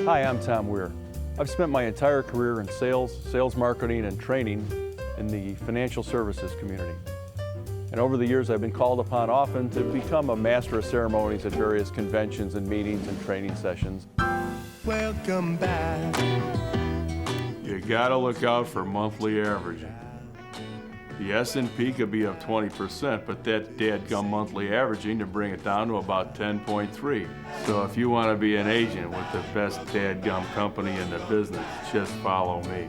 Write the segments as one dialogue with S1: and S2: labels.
S1: Hi, I'm Tom Weir. I've spent my entire career in sales marketing, and training in the financial services community. And over the years, I've been called upon often to become a master of ceremonies at various conventions and meetings and training sessions.
S2: Welcome back.
S3: You gotta look out for monthly averaging. The S&P could be up 20%, but that dadgum monthly averaging to bring it down to about 10.3. So if you want to be an agent with the best dadgum company in the business, just follow me.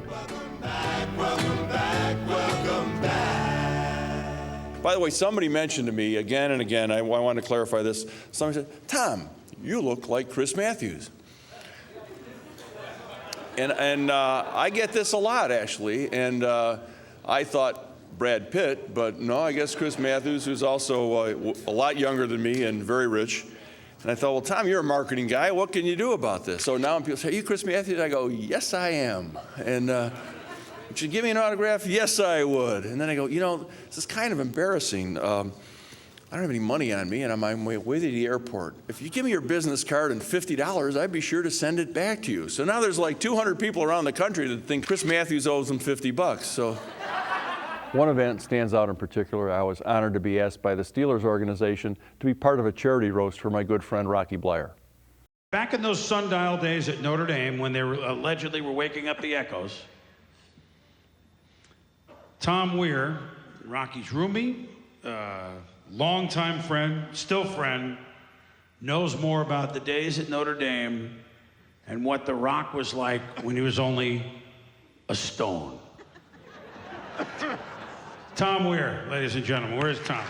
S2: Welcome back, welcome back.
S4: By the way, somebody mentioned to me again and again, I want to clarify this. Somebody said, Tom, you look like Chris Matthews. And I get this a lot, actually. And I thought Brad Pitt, but no, I guess Chris Matthews, who's also a lot younger than me and very rich. And I thought, well, Tom, you're a marketing guy. What can you do about this? So now people say, are you Chris Matthews? I go, yes, I am. And would you give me an autograph? Yes, I would. And then I go, you know, this is kind of embarrassing. I don't have any money on me, and I'm on my way to the airport. If you give me your business card and $50, I'd be sure to send it back to you. So now there's like 200 people around the country that think Chris Matthews owes them $50. So.
S1: One event stands out in particular. I was honored to be asked by the Steelers organization to be part of a charity roast for my good friend Rocky Bleier.
S5: Back in those sundial days at Notre Dame, when they allegedly were waking up the echoes, Tom Weir, Rocky's roomie, longtime friend, still friend, knows more about the days at Notre Dame and what The Rock was like when he was only a stone. Tom Weir, ladies and gentlemen. Where's Tom?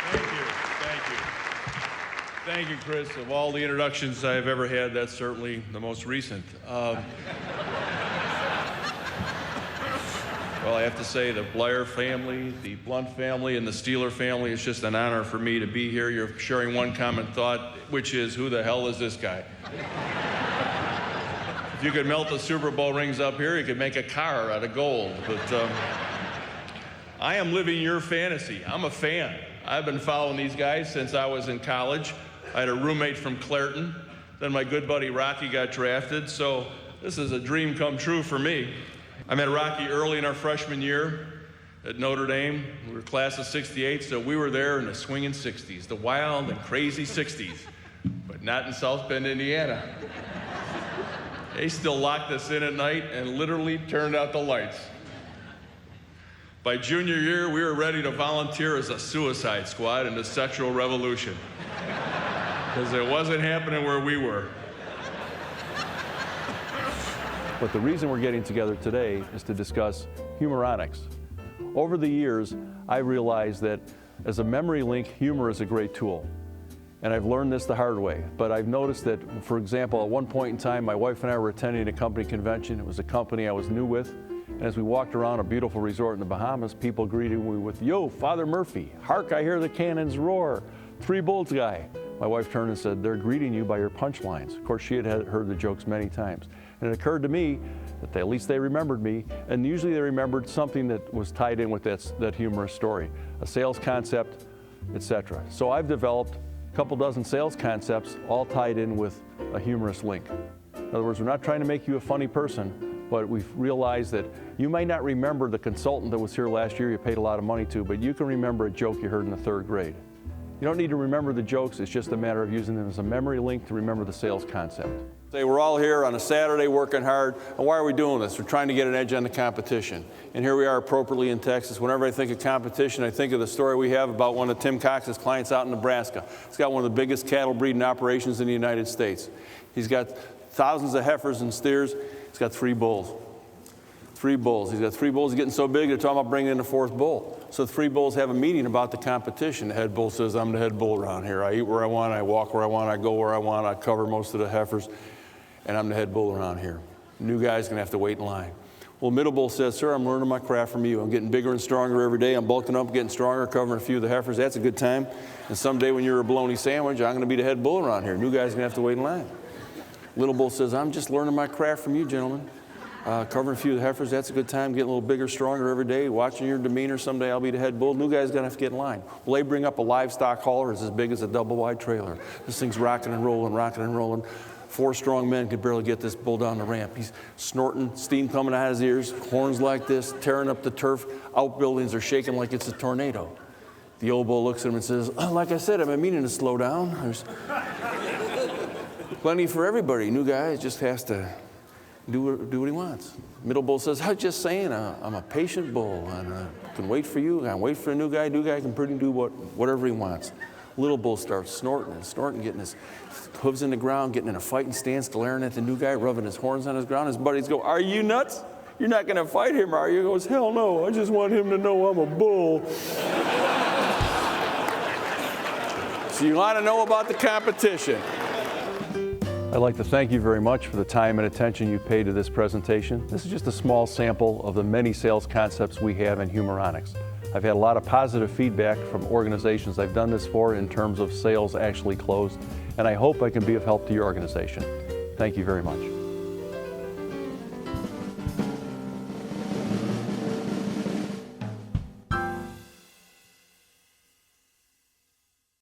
S3: Thank you, thank you. Thank you, Chris. Of all the introductions I've ever had, that's certainly the most recent. Well, I have to say, the Bleier family, the Blunt family, and the Steeler family, it's just an honor for me to be here. You're sharing one common thought, which is, who the hell is this guy? If you could melt the Super Bowl rings up here, you could make a car out of gold. But I am living your fantasy. I'm a fan. I've been following these guys since I was in college. I had a roommate from Clairton. Then my good buddy Rocky got drafted. So this is a dream come true for me. I met Rocky early in our freshman year at Notre Dame. We were class of '68, so we were there in the swinging '60s, the wild and crazy '60s, but not in South Bend, Indiana. They still locked us in at night and literally turned out the lights. By junior year, we were ready to volunteer as a suicide squad in the sexual revolution, because it wasn't happening where we were.
S1: But the reason we're getting together today is to discuss Humoronics. Over the years, I realized that as a memory link, humor is a great tool. And I've learned this the hard way. But I've noticed that, for example, at one point in time, my wife and I were attending a company convention. It was a company I was new with. And as we walked around a beautiful resort in the Bahamas, people greeted me with, "Yo, Father Murphy, hark, I hear the cannons roar. Three Bulls guy." My wife turned and said, "They're greeting you by your punchlines." Of course, she had heard the jokes many times. And it occurred to me that at least they remembered me, and usually they remembered something that was tied in with that humorous story, a sales concept, etc. So I've developed a couple dozen sales concepts, all tied in with a humorous link. In other words, we're not trying to make you a funny person, but we've realized that you might not remember the consultant that was here last year you paid a lot of money to, but you can remember a joke you heard in the 3rd grade. You don't need to remember the jokes, it's just a matter of using them as a memory link to remember the sales concept.
S4: Say we're all here on a Saturday working hard, and why are we doing this? We're trying to get an edge on the competition. And here we are appropriately in Texas. Whenever I think of competition, I think of the story we have about one of Tim Cox's clients out in Nebraska. He's got one of the biggest cattle breeding operations in the United States. He's got thousands of heifers and steers. He's got 3 bulls. 3 bulls. He's got 3 bulls. He's getting so big, they're talking about bringing in a 4th bull. So the 3 bulls have a meeting about the competition. The head bull says, "I'm the head bull around here. I eat where I want, I walk where I want, I go where I want, I cover most of the heifers, and I'm the head bull around here. New guy's gonna have to wait in line." Well, middle bull says, "Sir, I'm learning my craft from you. I'm getting bigger and stronger every day. I'm bulking up, getting stronger, covering a few of the heifers. That's a good time. And someday when you're a bologna sandwich, I'm gonna be the head bull around here. New guy's gonna have to wait in line." Little bull says, "I'm just learning my craft from you, gentlemen. Covering a few of the heifers, that's a good time. Getting a little bigger, stronger every day. Watching your demeanor, someday I'll be the head bull. New guy's gonna have to get in line." Well, they bring up a livestock hauler. It's as big as a double-wide trailer. This thing's rocking and rolling, rocking and rolling. 4 strong men could barely get this bull down the ramp. He's snorting, steam coming out of his ears, horns like this, tearing up the turf. Outbuildings are shaking like it's a tornado. The old bull looks at him and says, like I said, I've been meaning to slow down. There's plenty for everybody. New guy just has to do what he wants. Middle bull says, I'm just saying, I'm a patient bull, and I can wait for you. I can wait for a new guy. New guy can pretty do whatever he wants. Little bull starts snorting and snorting, getting his hooves in the ground, getting in a fighting stance, glaring at the new guy, rubbing his horns on his ground. His buddies go, are you nuts? You're not going to fight him, are you? He goes, hell no. I just want him to know I'm a bull. So you want to know about the competition.
S1: I'd like to thank you very much for the time and attention you paid to this presentation. This is just a small sample of the many sales concepts we have in Humoronics. I've had a lot of positive feedback from organizations I've done this for in terms of sales actually closed, and I hope I can be of help to your organization. Thank you very much.